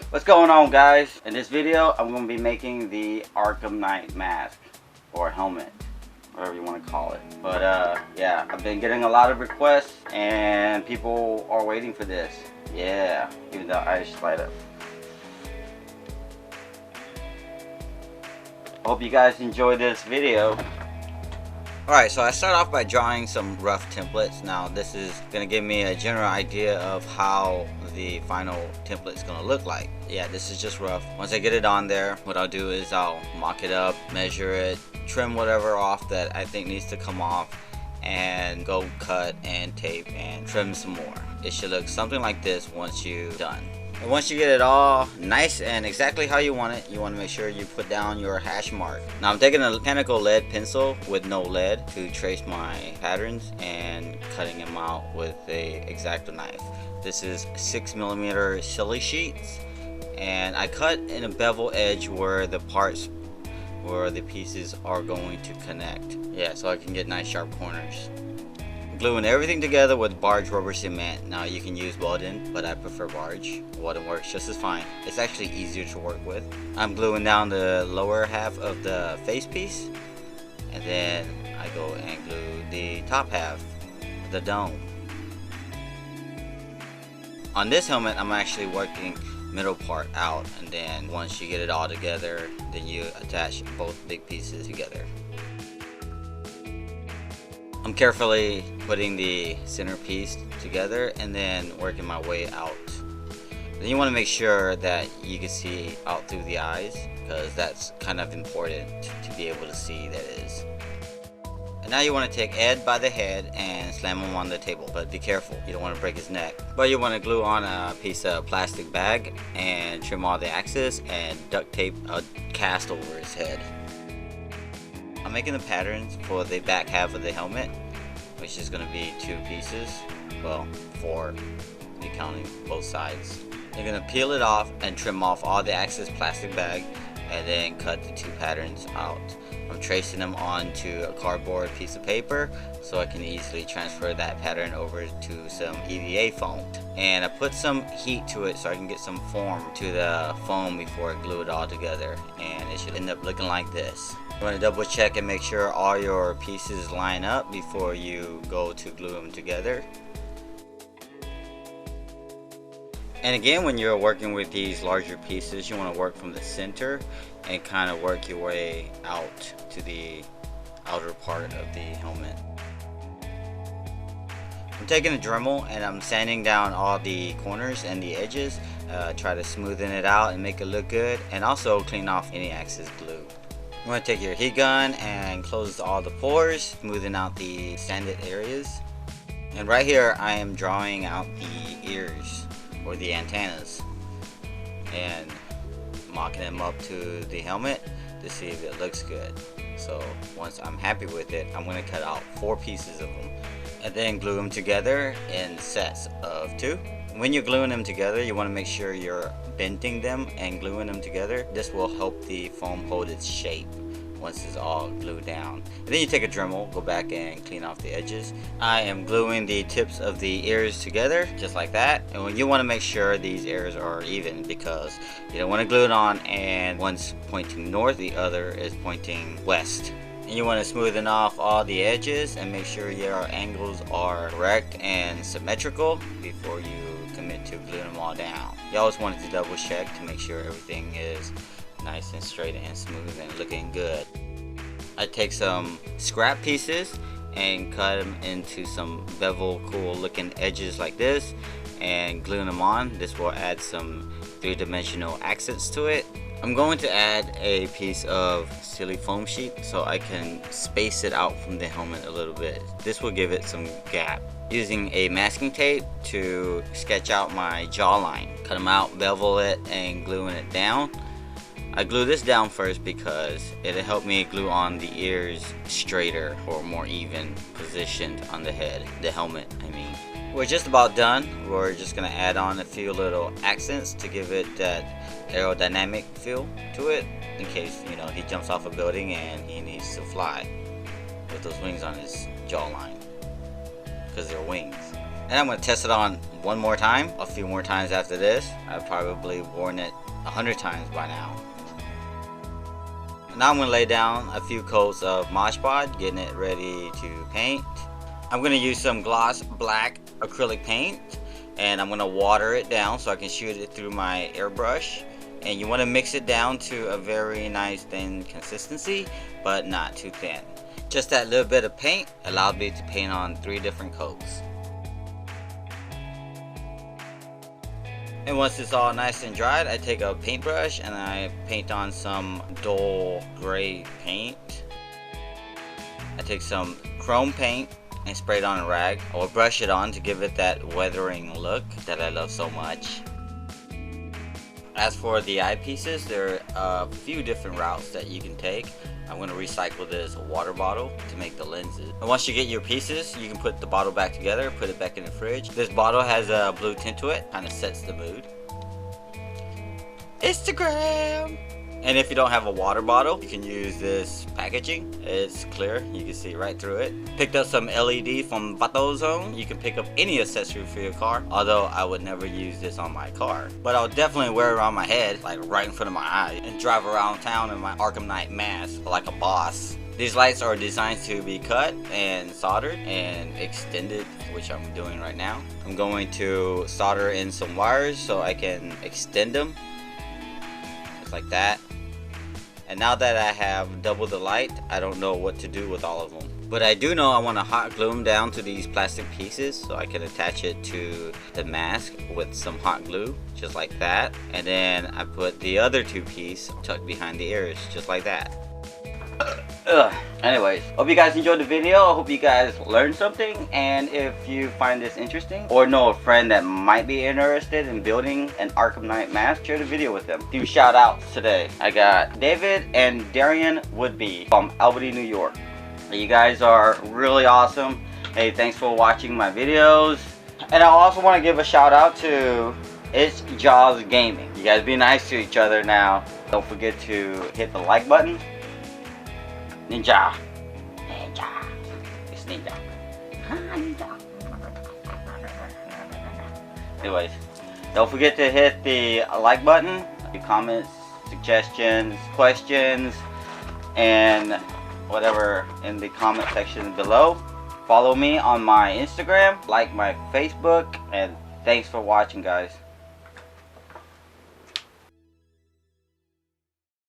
What's going on, guys? In this video I'm going to be making the Arkham Knight mask or helmet, whatever you want to call it. But yeah, I've been getting a lot of requests and people are waiting for this. Yeah, even though I just light up. Hope you guys enjoy this video. Alright, so I start off by drawing some rough templates. Now this is going to give me a general idea of how the final template is going to look like. Yeah, this is just rough. Once I get it on there, what I'll do is I'll mock it up, measure it, trim whatever off that I think needs to come off, and go cut and tape and trim some more. It should look something like this once you're done. And once you get it all nice and exactly how you want it, you want to make sure you put down your hash mark. Now I'm taking a mechanical lead pencil with no lead to trace my patterns and cutting them out with a X-Acto knife. This is 6mm silly sheets, and I cut in a bevel edge where the parts, where the pieces are going to connect. Yeah, so I can get nice sharp corners. Gluing everything together with barge rubber cement. Now you can use Weldon, but I prefer barge. Weldon works just as fine. It's actually easier to work with. I'm gluing down the lower half of the face piece, and then I go and glue the top half, the dome. On this helmet, I'm actually working middle part out, and then once you get it all together, then you attach both big pieces together. I'm carefully putting the center piece together and then working my way out. Then you want to make sure that you can see out through the eyes, because that's kind of important to be able to see that is. And now you want to take Ed by the head and slam him on the table, but be careful, you don't want to break his neck. But you want to glue on a piece of plastic bag and trim all the axes and duct tape a cast over his head. I'm making the patterns for the back half of the helmet, which is going to be 2 pieces, well 4 if you're counting both sides. You're going to peel it off and trim off all the excess plastic bag and then cut the 2 patterns out. I'm tracing them onto a cardboard piece of paper so I can easily transfer that pattern over to some EVA foam. And I put some heat to it so I can get some form to the foam before I glue it all together, and it should end up looking like this. You want to double check and make sure all your pieces line up before you go to glue them together. And again, when you're working with these larger pieces, you want to work from the center and kind of work your way out to the outer part of the helmet. I'm taking a Dremel and I'm sanding down all the corners and the edges, try to smoothen it out and make it look good, and also clean off any excess glue. You want to take your heat gun and close all the pores, smoothing out the sanded areas. And right here I am drawing out the ears or the antennas and mocking them up to the helmet to see if it looks good. So once I'm happy with it, I'm going to cut out 4 pieces of them and then glue them together in sets of 2. When you're gluing them together, you want to make sure you're bending them and gluing them together. This will help the foam hold its shape once it's all glued down. And then you take a Dremel, go back and clean off the edges. I am gluing the tips of the ears together just like that. And when you want to make sure these ears are even, because you don't want to glue it on and one's pointing north, the other is pointing west. And you want to smoothen off all the edges and make sure your angles are correct and symmetrical before you commit to gluing them all down. You always want to double check to make sure everything is nice and straight and smooth and looking good. I take some scrap pieces and cut them into some bevel cool looking edges like this and glue them on. This will add some 3-dimensional accents to it. I'm going to add a piece of silly foam sheet so I can space it out from the helmet a little bit. This will give it some gap. Using a masking tape to sketch out my jawline. Cut them out, bevel it, and gluing it down. I glue this down first because it'll help me glue on the ears straighter or more even positioned on the head, the helmet I mean. We're just about done. We're just going to add on a few little accents to give it that aerodynamic feel to it, in case, you know, he jumps off a building and he needs to fly with those wings on his jawline, because they're wings. And I'm going to test it on one more time, a few more times after this. I've probably worn it 100 times by now. Now I'm going to lay down a few coats of Mod Podge, getting it ready to paint. I'm going to use some gloss black acrylic paint, and I'm going to water it down so I can shoot it through my airbrush. And you want to mix it down to a very nice thin consistency, but not too thin. Just that little bit of paint allowed me to paint on 3 different coats. And once it's all nice and dried, I take a paintbrush and I paint on some dull gray paint. I take some chrome paint and spray it on a rag. I will brush it on to give it that weathering look that I love so much. As for the eyepieces, there are a few different routes that you can take. I'm going to recycle this water bottle to make the lenses. And once you get your pieces, you can put the bottle back together, put it back in the fridge. This bottle has a blue tint to it, kind of sets the mood. Instagram! And if you don't have a water bottle, you can use this packaging. It's clear, you can see right through it. Picked up some LED from Batozone. You can pick up any accessory for your car, although I would never use this on my car. But I'll definitely wear it on my head, like right in front of my eye, and drive around town in my Arkham Knight mask like a boss. These lights are designed to be cut and soldered and extended, which I'm doing right now. I'm going to solder in some wires so I can extend them, just like that. And now that I have double the light, I don't know what to do with all of them. But I do know I want to hot glue them down to these plastic pieces so I can attach it to the mask with some hot glue, just like that. And then I put the other 2 pieces tucked behind the ears, just like that. Anyways, hope you guys enjoyed the video. I hope you guys learned something, and if you find this interesting or know a friend that might be interested in building an Arkham Knight mask, share the video with them. Few shout outs today. I got David and Darian Woodby from Albany, New York. You guys are really awesome. Hey, thanks for watching my videos. And I also want to give a shout out to It's Jaws Gaming. You guys be nice to each other now. Don't forget to hit the like button. Ninja. It's Ninja. Ninja. Anyways, don't forget to hit the like button, your comments, suggestions, questions, and whatever in the comment section below. Follow me on my Instagram, like my Facebook, and thanks for watching, guys.